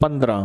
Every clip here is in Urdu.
15,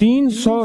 300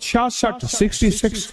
66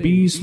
20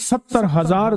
70,000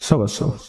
125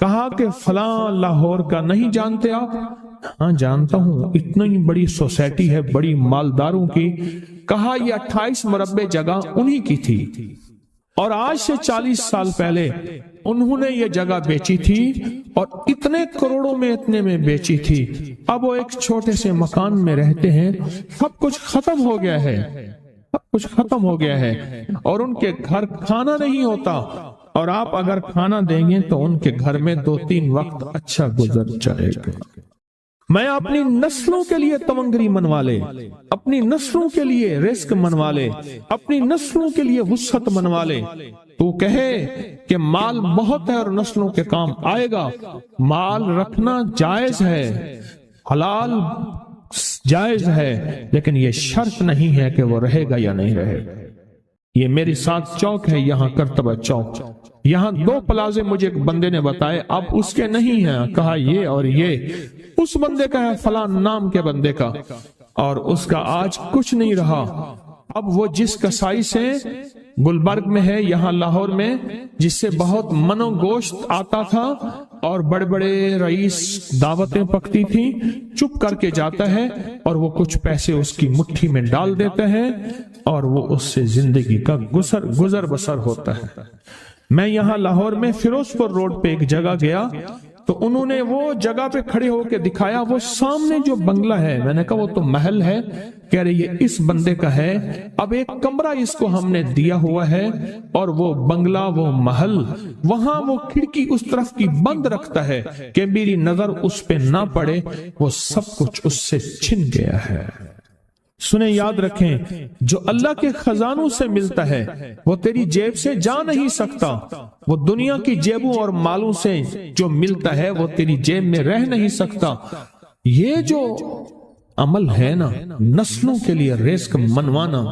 کہا کہ فلاں لاہور کا نہیں جانتے آپ؟ ہاں جانتا ہوں، اتنی بڑی سوسائٹی ہے بڑی مالداروں کی۔ کہا یہ 28 مربع جگہ انہی کی تھی، اور آج سے 40 سال پہلے انہوں نے یہ جگہ بیچی تھی اور اتنے کروڑوں میں اتنے میں بیچی تھی۔ اب وہ ایک چھوٹے سے مکان میں رہتے ہیں، سب کچھ ختم ہو گیا ہے، سب کچھ ختم ہو گیا ہے، اور ان کے گھر کھانا نہیں ہوتا، اور آپ اگر کھانا دیں گے تو ان کے گھر میں 2-3 وقت اچھا گزر جائے گا۔ میں اپنی نسلوں کے لیے تمنگری منوا لے، اپنی نسلوں کے لیے رزق منوا لے، اپنی نسلوں کے لیے وسعت منوا لے۔ تو کہے کہ مال بہت ہے اور نسلوں کے کام آئے گا، مال رکھنا جائز ہے، حلال جائز ہے، لیکن یہ شرط نہیں ہے کہ وہ رہے گا یا نہیں رہے گا۔ یہ میری ساتھ چوک ہے، یہاں کرتبہ چوک، یہاں 2 پلازے مجھے ایک بندے نے بتائے، اب اس کے نہیں ہیں، کہا یہ اور یہ اس بندے کا ہے، فلاں نام کے بندے کا، اور اس کا آج کچھ نہیں رہا۔ اب وہ جس کسائی سے گلبرگ میں ہے، یہاں لاہور میں، جس سے بہت منو گوشت آتا تھا اور بڑے بڑے رئیس دعوتیں پکتی تھیں، چپ کر کے جاتا ہے اور وہ کچھ پیسے اس کی مٹھی میں ڈال دیتے ہیں اور وہ اس سے زندگی کا گزر بسر ہوتا ہے۔ میں یہاں لاہور میں فیروز پور روڈ پہ ایک جگہ گیا تو انہوں نے وہ جگہ پہ کھڑے ہو کے دکھایا، وہ سامنے جو بنگلہ ہے، میں نے کہا وہ تو محل ہے، کہہ رہے یہ اس بندے کا ہے، اب ایک کمرہ اس کو ہم نے دیا ہوا ہے، اور وہ بنگلہ وہ محل وہاں وہ کھڑکی اس طرف کی بند رکھتا ہے کہ میری نظر اس پہ نہ پڑے، وہ سب کچھ اس سے چھن گیا ہے۔ سنیں، یاد رکھیں، جو اللہ کے خزانوں سے ملتا ہے وہ تیری جیب سے جا نہیں سکتا، وہ دنیا کی جیبوں اور مالوں سے جو ملتا ہے وہ تیری جیب میں رہ نہیں سکتا۔ یہ جو عمل ہے نا، نسلوں کے لیے رزق منوانا،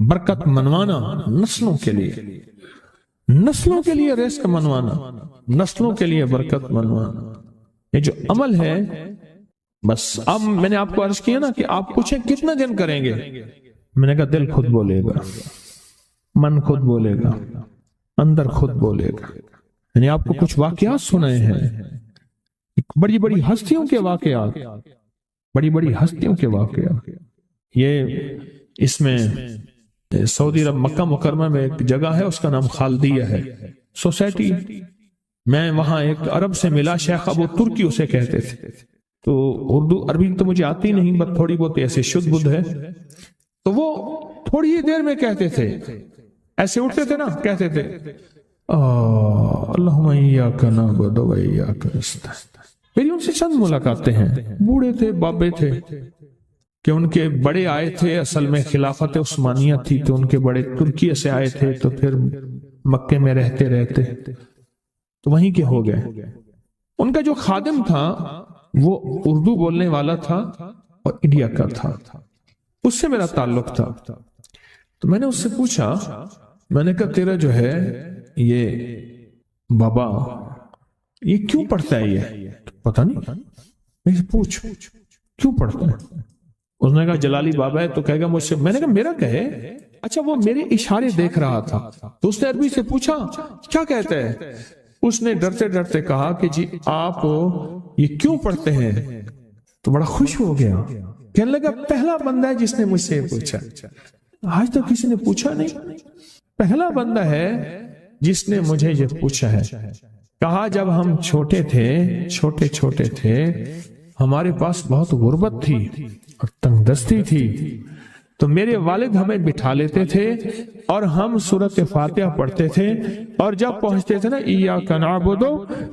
برکت منوانا، نسلوں کے لیے، نسلوں کے لیے رزق منوانا، نسلوں کے لیے برکت منوانا، یہ جو عمل ہے، بس اب میں نے آپ کو عرض کیا نا کہ آپ پوچھیں کتنا دن کریں گے، میں نے کہا دل خود بولے گا، من خود بولے گا، اندر خود بولے گا۔ میں نے آپ کو کچھ واقعات سنائے ہیں، بڑی بڑی ہستیوں کے واقعات، بڑی بڑی ہستیوں کے واقعات۔ یہ اس میں سعودی عرب مکہ مکرمہ میں ایک جگہ ہے، اس کا نام خالدیہ ہے سوسائٹی۔ میں وہاں ایک عرب سے ملا، شیخ ابو ترکی اسے کہتے تھے، تو اردو عربی تو مجھے آتی نہیں، بس تھوڑی بہت ایسے شدھ بدھ ہے، تو وہ تھوڑی ہی دیر میں کہتے تھے، ایسے اٹھتے تھے نا، کہتے تھے اللہم ایاک نعبد و ایاک نستعین۔ میری ان سے چند ملاقاتیں ہیں، بوڑھے تھے، بابے تھے، کہ ان کے بڑے آئے تھے، اصل میں خلافت عثمانیہ تھی تو ان کے بڑے ترکیہ سے آئے تھے، تو پھر مکے میں رہتے رہتے تو وہیں کے ہو گئے۔ ان کا جو خادم تھا وہ اردو بولنے والا تھا اور انڈیا کا تھا، اس سے میرا تعلق تھا۔ تو میں نے اس سے پوچھا، میں نے کہا تیرا جو ہے یہ بابا یہ کیوں پڑھتا ہے؟ یہ پتہ نہیں، میں سے پوچھ کیوں پڑھتا ہے؟ اس نے کہا جلالی بابا ہے تو کہے گا مجھ سے۔ میں نے کہا میرا کہے؟ اچھا، وہ میرے اشارے دیکھ رہا تھا، تو اس نے عربی سے پوچھا کیا کہتا ہے؟ اس نے ڈرتے ڈرتے کہا کہ جی آپ یہ کیوں پڑھتے ہیں؟ تو بڑا خوش ہو گیا، کہنے لگا پہلا بندہ ہے جس نے مجھ سے پوچھا، آج تو کسی نے پوچھا نہیں، پہلا بندہ ہے جس نے مجھے یہ پوچھا ہے۔ کہا جب ہم چھوٹے تھے ہمارے پاس بہت غربت تھی اور تنگ دستی تھی، تو میرے والد ہمیں بٹھا لیتے تھے اور ہم سورۃ فاتحہ پڑھتے تھے، اور جب پہنچتے تھے نا ایاک نعبد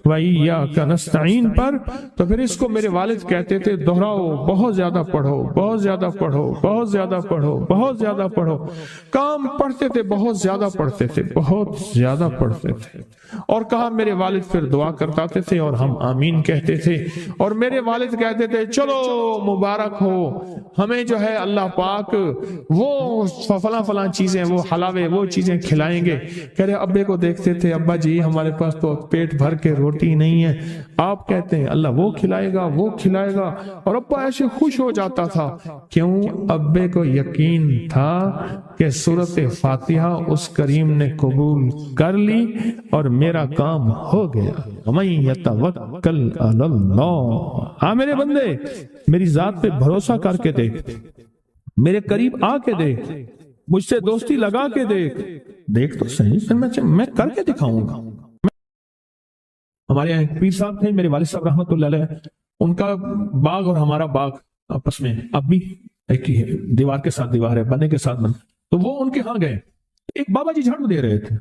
و ایاک نستعین پر، تو پھر اس کو میرے والد کہتے تھے دہراؤ، بہت زیادہ پڑھو، بہت زیادہ پڑھو، بہت زیادہ پڑھو، بہت زیادہ پڑھو۔ کام پڑھتے تھے، بہت زیادہ پڑھتے تھے، بہت زیادہ پڑھتے تھے، اور کہا میرے والد پھر دعا کرتے تھے اور ہم آمین کہتے تھے، اور میرے والد کہتے تھے چلو مبارک ہو، ہمیں جو ہے اللہ پاک وہ فلاں فلاں چیزیں، وہ حلاوے، وہ چیزیں کھلائیں گے. کہہ رہے ابے کو دیکھتے تھے، ابا جی ہمارے پاس تو پیٹ بھر کے روٹی نہیں ہے. آپ کہتے ہیں اللہ وہ کھلائے گا، وہ کھلائے گا، اور ابا ایسے خوش ہو جاتا تھا. کیوں؟ ابے کو یقین تھا کہ سورۃ فاتحہ اس کریم نے قبول کر لی اور میرا کام ہو گیا. وَمَن يَتَوَکَّلْ عَلَى اللَّهِ. ہاں میرے بندے، میری ذات پہ بھروسہ کر کے دیکھ، میرے قریب آ کے دیکھ، مجھ سے دوستی لگا کے دیکھ تو صحیح، پھر میں کر کے دکھاؤں گا. ہمارے یہاں ایک پیر صاحب تھے، میرے والد صاحب رحمۃ اللہ علیہ، ان کا باغ اور ہمارا باغ آپس میں اب بھی ایک ہی ہے، دیوار کے ساتھ دیوار ہے، بنے کے ساتھ بنے. تو وہ ان کے ہاں گئے، ایک بابا جی جھاڑو دے رہے تھے،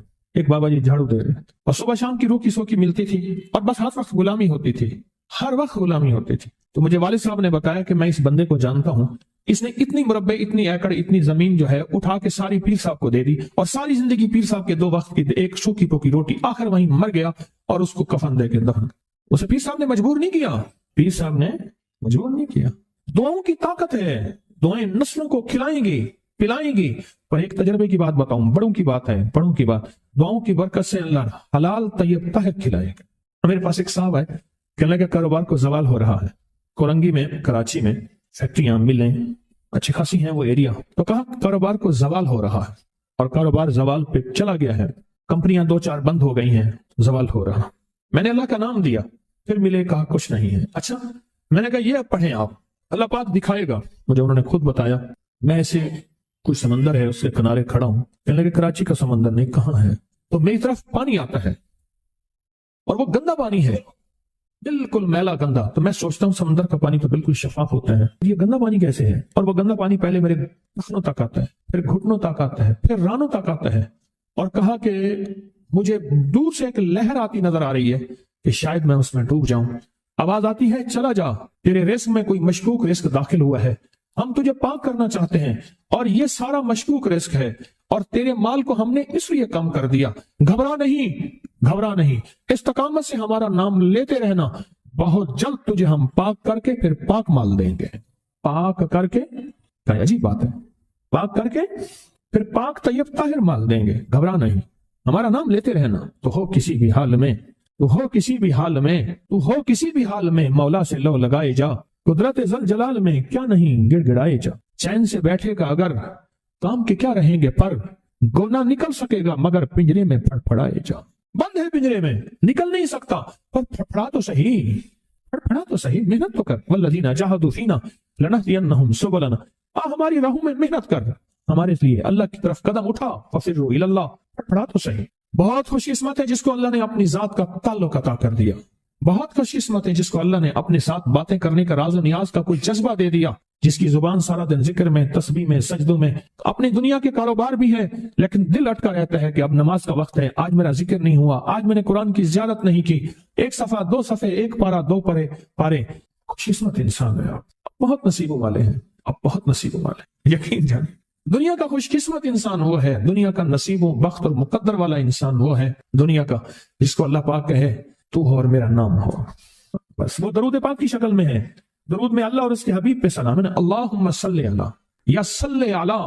اور صبح شام کی روکی سوکی ملتی تھی، اور بس ہر وقت غلامی ہوتی تھی، ہر وقت غلامی ہوتی تھی. تو مجھے والد صاحب نے بتایا کہ میں اس بندے کو جانتا ہوں، اس نے اتنی مربع، اتنی ایکڑ، اتنی زمین جو ہے اٹھا کے ساری پیر صاحب کو دے دی، اور ساری زندگی پیر صاحب کے 2 وقت کی ایک سوکھی پوکی روٹی، آخر وہیں مر گیا اور اس کو کفن دے کے دفن. اسے پیر صاحب نے مجبور نہیں کیا، پیر صاحب نے مجبور نہیں کیا. دعاؤں کی طاقت ہے، دعائیں نسلوں کو کھلائیں گی، پلائیں گی. اور ایک تجربے کی بات بتاؤں، بڑوں کی بات ہے، بڑوں کی بات، دعاؤں کی برکت سے اللہ حلال طیب طاہر کھلائے گا. میرے پاس ایک صاحب ہے، کہنے کا کاروبار کو زوال ہو رہا ہے، کورنگی میں، کراچی میں فیکٹریاں، ملیں اچھی خاصی ہیں وہ ایریا. تو کہا کاروبار کو زوال ہو رہا ہے، اور کاروبار زوال پہ چلا گیا ہے، کمپنیاں 2-4 بند ہو گئی ہیں، زوال ہو رہا. میں نے اللہ کا نام دیا، پھر ملے، کہا کچھ نہیں ہے. اچھا، میں نے کہا یہ اب پڑھیں آپ، اللہ پاک دکھائے گا. مجھے انہوں نے خود بتایا، میں ایسے کوئی سمندر ہے اس کے کنارے کھڑا ہوں. کہنے لگے کراچی کا سمندر. نہیں، کہاں ہے؟ تو میری طرف پانی آتا ہے، اور وہ گندا پانی ہے، بالکل میلا گندا. تو میں سوچتا ہوں سمندر کا پانی تو بالکل شفاف ہوتا ہے، یہ گندا پانی کیسے ہے؟ اور وہ گندا پانی پہلے میرے ٹخنوں تک آتا ہے، پھر گھٹنوں تک آتا ہے، پھر رانوں تک آتا ہے. اور کہا کہ مجھے دور سے ایک لہر آتی نظر آ رہی ہے کہ شاید میں اس میں ڈوب جاؤں. آواز آتی ہے چلا جا، تیرے رزق میں کوئی مشکوک رزق داخل ہوا ہے، ہم تجھے پاک کرنا چاہتے ہیں، اور یہ سارا مشکوک رزق ہے، اور تیرے مال کو ہم نے اس لیے کم کر دیا. گھبرا نہیں، استقامت سے ہمارا نام لیتے رہنا، بہت جلد تجھے ہم پاک کر کے پھر پاک مال دیں گے. پاک کر کے، کیا عجیب بات ہے، پاک کر کے پھر پاک طیب طاہر مال دیں گے. گھبرا نہیں، ہمارا نام لیتے رہنا. تو ہو کسی بھی حال میں، مولا سے لو لگائے جا، قدرت ذل جلال میں کیا نہیں گڑ گڑائے جا. چین سے بیٹھے گا اگر کام کے کیا رہیں گے پر، گونا نکل سکے گا مگر پنجرے میں پھڑ پھڑائے جا. بند ہے پنجرے میں، نکل نہیں سکتا، پر پھڑا تو صحیح، محنت تو کر. والذین جاہدوا فینا لنہدینہم سبلنا. ہماری راہوں میں محنت کر، ہمارے لیے اللہ کی طرف قدم اٹھا. ففروا الی اللہ، پھڑا تو صحیح. بہت خوش قسمت ہے جس کو اللہ نے اپنی ذات کا تعلق عطا کر دیا. بہت خوش قسمت ہے جس کو اللہ نے اپنے ساتھ باتیں کرنے کا راز و نیاز کا کوئی جذبہ دے دیا، جس کی زبان سارا دن ذکر میں، تسبیح میں، سجدوں میں، اپنی دنیا کے کاروبار بھی ہے، لیکن دل اٹکا رہتا ہے کہ اب نماز کا وقت ہے، آج میرا ذکر نہیں ہوا، آج میں نے قرآن کی زیارت نہیں کی. 1 صفحہ 2 صفحے، 1 پارہ 2 پارے. خوش قسمت انسان ہے. آپ بہت نصیبوں والے ہیں، یقین جانیں. دنیا کا خوش قسمت انسان وہ ہے، دنیا کا نصیبوں، بخت اور مقدر والا انسان وہ ہے دنیا کا جس کو اللہ پاک کہے تو ہو اور میرا نام ہو. بس وہ درود پاک کی شکل میں ہے. درود میں اللہ اور اس کے حبیب پہ سلام ہے. اللہم صلی علی یا صلی علی،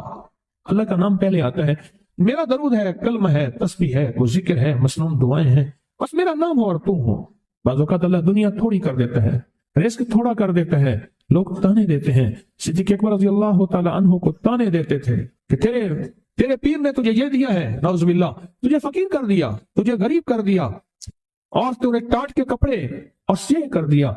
اللہ کا نام پہلے آتا ہے. میرا درود ہے، کلمہ ہے، تسبیح ہے، وہ ذکر ہے، مسنون دعائیں ہیں، بس میرا نام ہو اور تو ہو. بعض اوقات اللہ دنیا تھوڑی کر دیتا ہے، رزق تھوڑا کر دیتا ہے، لوگ تانے دیتے ہیں. صدیق اکبر رضی اللہ تعالی عنہ کو تانے دیتے تھے کہ تیرے پیر نے تجھے یہ دیا ہے، نعوذ باللہ، تجھے فقیر کر دیا، تجھے غریب کر دیا، اور تجھے ٹاٹ کے کپڑے اور سیہ کر دیا.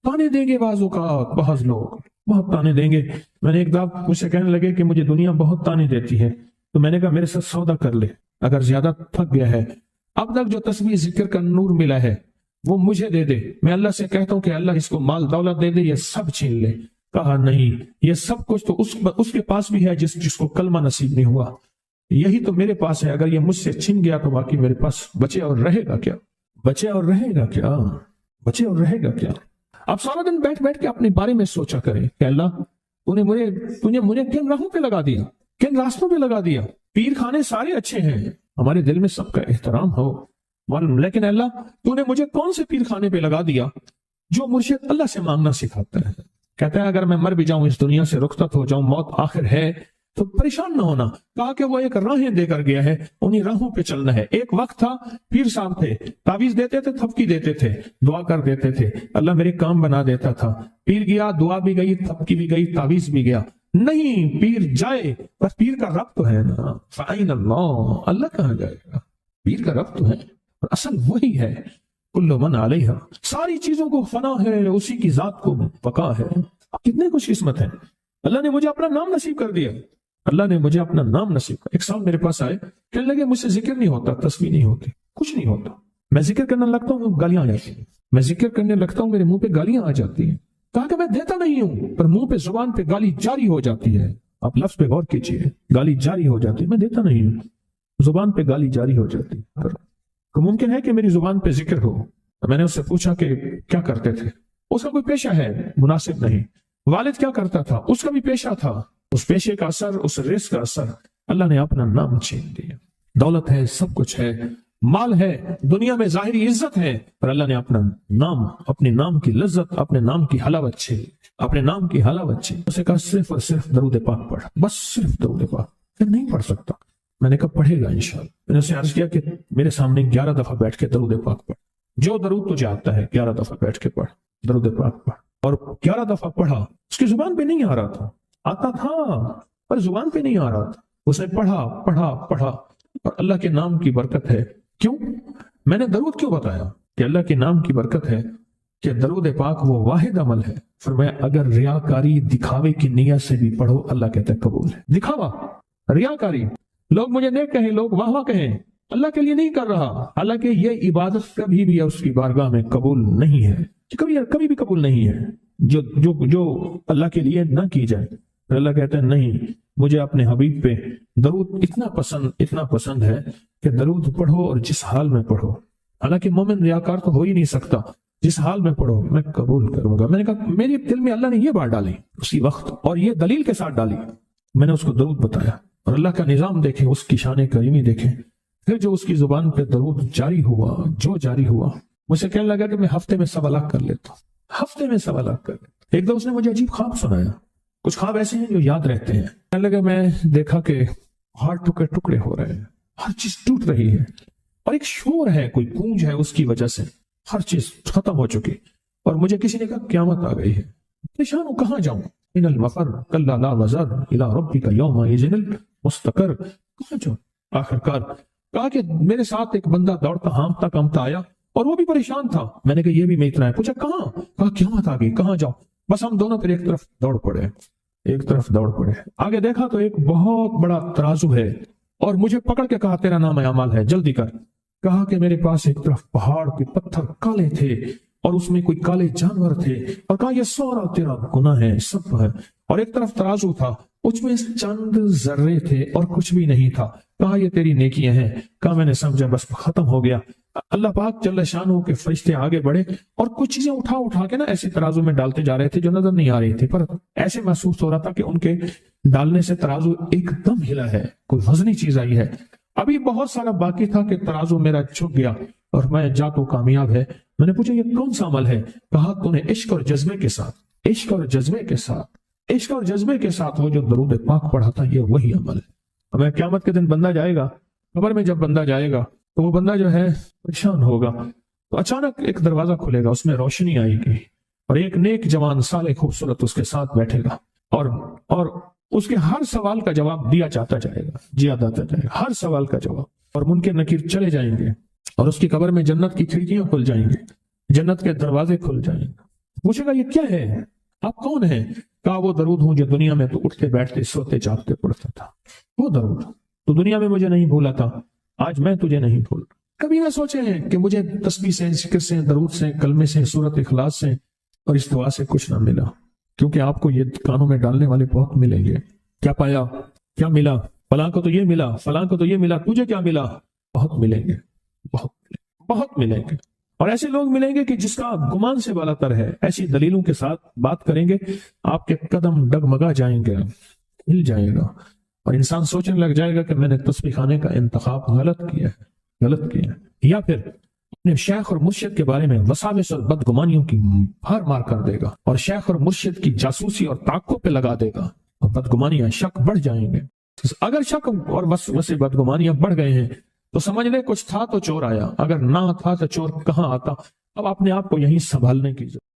تانے دیں گے بعض اوقات، بعض لوگ بہت تانے دیں گے. میں نے ایک دفعہ مجھ سے کہنے لگے کہ مجھے دنیا بہت تانے دیتی ہے، تو میں نے کہا میرے ساتھ سودا کر لے، اگر زیادہ تھک گیا ہے، اب تک جو تسبیح ذکر کا نور ملا ہے وہ مجھے دے دے، میں اللہ سے کہتا ہوں کہ اللہ اس کو مال دولت دے دے، یہ سب چھین لے. کہا نہیں، یہ سب کچھ تو اس کے پاس بھی ہے جس کو کلمہ نصیب نہیں ہوا، یہی تو میرے پاس ہے. اگر یہ مجھ سے چھن گیا تو باقی میرے پاس بچے اور رہے گا کیا؟ آپ سارا دن بیٹھ کے اپنے بارے میں سوچا کریں کہ اللہ تُنے مجھے کن راہوں پہ لگا دیا، کن راستوں پہ لگا دیا. پیر خانے سارے اچھے ہیں، ہمارے دل میں سب کا احترام ہو، لیکن اللہ تو نے مجھے کون سے پیر خانے پہ لگا دیا جو مرشد اللہ سے مانگنا سکھاتا ہے. کہتا ہے اگر میں مر بھی جاؤں، اس دنیا سے رخصت ہو جاؤں، موت آخر ہے، تو پریشان نہ ہونا. کہا کہ وہ ایک راہیں دے کر گیا ہے, انہیں راہوں پہ چلنا ہے. ایک وقت تھا پیر صاحب تھے, تعویذ دیتے تھے, تھپکی دیتے تھے, دعا کر دیتے تھے, اللہ میرے کام بنا دیتا تھا. پیر گیا, دعا بھی گئی, تھپکی بھی گئی, تعویذ بھی گیا. نہیں, پیر جائے بس پیر کا رب تو ہے نا. فَأَيْنَ اللَّهُ, اللہ کہاں جائے گا, پیر کا رب تو ہے, اور اصل وہی ہے. کل من علیہا, ساری چیزوں کو فنا ہے, اسی کی ذات کو بقا ہے. کتنے خوش قسمت ہیں, اللہ نے مجھے اپنا نام نصیب کر دیا. اللہ نے مجھے اپنا نام نصیب کر. ایک صاحب میرے پاس آئے, کہنے لگے مجھ سے ذکر نہیں ہوتا, تسبیح نہیں ہوتی, کچھ نہیں ہوتا. میں ذکر کرنے لگتا ہوں گالیاں آ جاتی ہیں, میں ذکر کرنے لگتا ہوں میرے منہ پہ گالیاں آ جاتی ہیں. کہا کہ میں دیتا نہیں ہوں, پر منہ پہ زبان پہ گالی جاری ہو جاتی ہے. آپ لفظ پہ غور کیجئے, گالی جاری ہو جاتی ہے. میں دیتا نہیں ہوں, زبان پہ گالی جاری ہو جاتی ہے. تو ممکن ہے کہ میری زبان پہ ذکر ہو. میں نے اس سے پوچھا کہ کیا کرتے تھے. اس کا کوئی پیشہ ہے مناسب نہیں. والد کیا کرتا تھا, اس کا بھی پیشہ تھا. اس پیشے کا اثر, اس رزق کا اثر, اللہ نے اپنا نام چھین دیا. دولت ہے, سب کچھ ہے, مال ہے, دنیا میں ظاہری عزت ہے, پر اللہ نے اپنا نام, اپنے نام کی لذت, اپنے نام کی حلاوت چھین, اپنے نام کی حلاوت چھین. اسے کہا صرف اور صرف درود پاک پڑھ, بس صرف درود پاک. پھر نہیں پڑھ سکتا. میں نے کہا پڑھے گا انشاءاللہ. میں نے اسے عرض کیا کہ میرے سامنے 11 دفعہ بیٹھ کے درود پاک پڑھ. جو درود تجھے آتا ہے 11 دفعہ بیٹھ کے پڑھ, درود پاک پڑھ. اور 11 دفعہ پڑھا. اس کی زبان پہ نہیں آ رہا تھا, آتا تھا پر زبان پہ نہیں آ رہا تھا. اس نے پڑھا پڑھا پڑھا, اور اللہ کے نام کی برکت ہے. کیوں میں نے درود کیوں بتایا کہ اللہ کے نام کی برکت ہے کہ درود پاک وہ واحد عمل ہے. فرمایا اگر ریاکاری, دکھاوے کی نیت سے بھی پڑھو, اللہ کہتا ہے قبول ہے. دکھاوا, ریاکاری, لوگ مجھے نیک کہیں, لوگ واہ واہ کہیں, اللہ کے لیے نہیں کر رہا. حالانکہ یہ عبادت کبھی بھی اس کی بارگاہ میں قبول نہیں ہے, کبھی بھی قبول نہیں ہے جو اللہ کے لیے نہ کی جائے. اللہ کہتا ہے نہیں, مجھے اپنے حبیب پہ درود اتنا پسند ہے کہ درود پڑھو اور جس حال میں پڑھو. حالانکہ مومن ریاکار تو ہو ہی نہیں سکتا. جس حال میں پڑھو میں قبول کروں گا. میں نے کہا میرے دل میں اللہ نے یہ بات ڈالی اسی وقت, اور یہ دلیل کے ساتھ ڈالی. میں نے اس کو درود بتایا, اور اللہ کا نظام دیکھیں, اس کی شان کریمی دیکھیں. پھر جو اس کی زبان پہ درود جاری ہوا, مجھ سے کہنے لگا کہ میں ہفتے میں 1.25 لاکھ کر لیتا ہوں, ہفتے میں 1.25 لاکھ کر لیتا. ایک دو اس نے مجھے عجیب خواب سنایا. کچھ خواب ایسے ہیں جو یاد رہتے ہیں. کہنے لگا میں دیکھا کہ ہاتھ ٹکڑے ہو رہے ہیں, ہر چیز ٹوٹ رہی ہے, اور ایک شور ہے, کوئی گونج ہے, اس کی وجہ سے ہر چیز ختم ہو چکی. اور مجھے کسی نے کہا قیامت آ گئی ہے. پریشان ہوں, کہاں جاؤں. ان المفر کلا لا وزر الى ربک یومئذ المستقر, کہاں جاؤں. آخرکار کہا کہ میرے ساتھ ایک بندہ دوڑتا ہانپتا کامتا آیا, اور وہ بھی پریشان تھا. میں نے کہا یہ بھی میں اتنا ہے. پوچھا کہاں. کہا قیامت آ گئی, کہاں جاؤں. بس ہم دونوں پھر ایک طرف دوڑ پڑے. آگے دیکھا تو ایک بہت بڑا ترازو ہے, اور مجھے پکڑ کے کہا تیرا نام اعمال ہے, جلدی کر. کہا کہ میرے پاس ایک طرف پہاڑ کے پتھر کالے تھے, اور اس میں کوئی کالے جانور تھے, اور کہا یہ سارا تیرا گناہ ہے, سب ہے. اور ایک طرف ترازو تھا, اس میں چند ذرے تھے اور کچھ بھی نہیں تھا. کہا یہ تیری نیکیاں ہیں. کہا میں نے سمجھا, بس ختم ہو گیا. اللہ پاک جل شانہ کے فرشتے آگے بڑھے, اور کچھ چیزیں اٹھا کے نا ایسے ترازو میں ڈالتے جا رہے تھے جو نظر نہیں آ رہی تھی, پر ایسے محسوس ہو رہا تھا کہ ان کے ڈالنے سے ترازو ایک دم ہلا ہے, کوئی وزنی چیز آئی ہے. ابھی بہت سارا باقی تھا کہ ترازو میرا جھک گیا, اور میں جا تو کامیاب ہے. میں نے پوچھا یہ کون سا عمل ہے. کہا تو نے عشق اور جذبے کے ساتھ وہ جو درود پاک پڑھا تھا, یہ وہی عمل ہے. ہمیں قیامت کے دن بندہ جائے گا, قبر میں جب بندہ جائے گا تو وہ بندہ جو ہے پریشان ہوگا. تو اچانک ایک دروازہ کھلے گا, اس میں روشنی آئے گی, اور ایک نیک جوان صالح خوبصورت اس کے ساتھ بیٹھے گا, اور اس کے ہر سوال کا جواب دیا جاتا جائے گا, ہر سوال کا جواب. اور منکر نکیر چلے جائیں گے, اور اس کی قبر میں جنت کی کھڑکیاں کھل جائیں گے, جنت کے دروازے کھل جائیں گے. پوچھے گا یہ کیا ہے, آپ کون ہیں. کہا وہ درود ہوں جو دنیا میں تو اٹھتے بیٹھتے سوتے جاگتے پڑھتا تھا. وہ درود تو دنیا میں مجھے نہیں بھولا تھا, آج میں تجھے نہیں بھول. کبھی نہ سوچے ہیں کہ مجھے تسبیح سے, ذکر سے, درود سے, کلمے سے, سورت اخلاص سے اور اس دعا سے کچھ نہ ملا, کیونکہ آپ کو یہ کانوں میں ڈالنے والے بہت ملیں گے. کیا پایا, کیا ملا, فلاں کو تو یہ ملا, فلاں کو تو یہ ملا, تجھے کیا ملا. بہت ملیں گے, بہت ملیں گے. اور ایسے لوگ ملیں گے کہ جس کا گمان سے بالا تر ہے. ایسی دلیلوں کے ساتھ بات کریں گے, آپ کے قدم ڈگمگا جائیں گے, ہل جائے گا, اور انسان سوچنے لگ جائے گا کہ میں نے تسبیح خانے کا انتخاب غلط کیا ہے. یا پھر اپنے شیخ اور مرشد کے بارے میں وساوس اور بدگمانیوں کی بھار مار کر دے گا, اور شیخ اور مرشد کی جاسوسی اور تعقب پہ لگا دے گا. اور بدگمانیاں شک بڑھ جائیں گے. اگر شک اور وسوسے بدگمانیاں بڑھ گئے ہیں تو سمجھ لیں کچھ تھا تو چور آیا، اگر نہ تھا تو چور کہاں آتا. اب اپنے آپ کو یہیں سنبھالنے کی ضرورت